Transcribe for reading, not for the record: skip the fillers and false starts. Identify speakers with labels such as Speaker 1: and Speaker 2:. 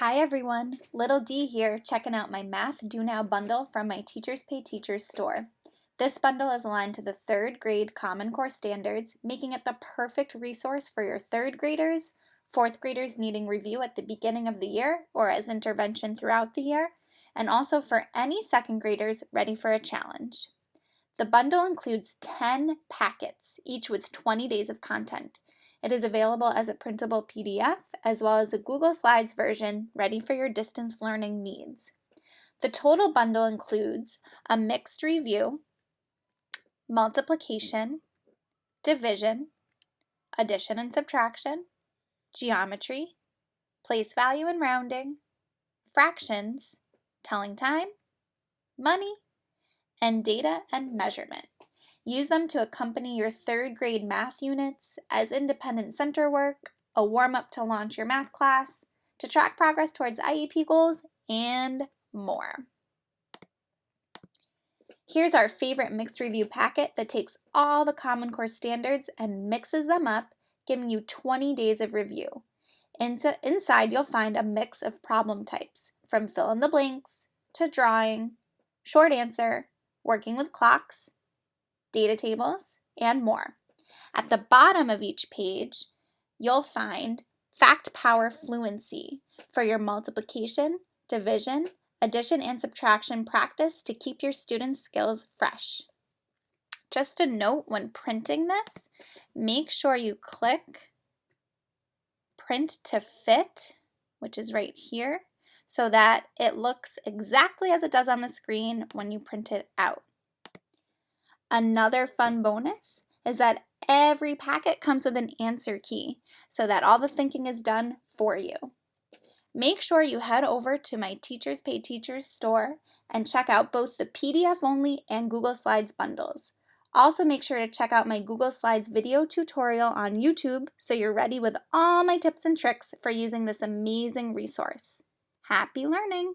Speaker 1: Hi everyone, Little D here, checking out my Math Do Now bundle from my Teachers Pay Teachers store. This bundle is aligned to the 3rd grade Common Core standards, making it the perfect resource for your 3rd graders, 4th graders needing review at the beginning of the year or as intervention throughout the year, and also for any 2nd graders ready for a challenge. The bundle includes 10 packets, each with 20 days of content. It is available as a printable PDF as well as a Google Slides version ready for your distance learning needs. The total bundle includes a mixed review, multiplication, division, addition and subtraction, geometry, place value and rounding, fractions, telling time, money, and data and measurement. Use them to accompany your 3rd grade math units as independent center work, a warm-up to launch your math class, to track progress towards IEP goals, and more. Here's our favorite mixed review packet that takes all the Common Core standards and mixes them up, giving you 20 days of review. Inside you'll find a mix of problem types, from fill in the blanks to drawing, short answer, working with clocks, data tables, and more. At the bottom of each page, you'll find fact power fluency for your multiplication, division, addition, and subtraction practice to keep your students' skills fresh. Just a note, when printing this, make sure you click print to fit, which is right here, so that it looks exactly as it does on the screen when you print it out. Another fun bonus is that every packet comes with an answer key so that all the thinking is done for you. Make sure you head over to my Teachers Pay Teachers store and check out both the PDF only and Google Slides bundles. Also make sure to check out my Google Slides video tutorial on YouTube so you're ready with all my tips and tricks for using this amazing resource. Happy learning!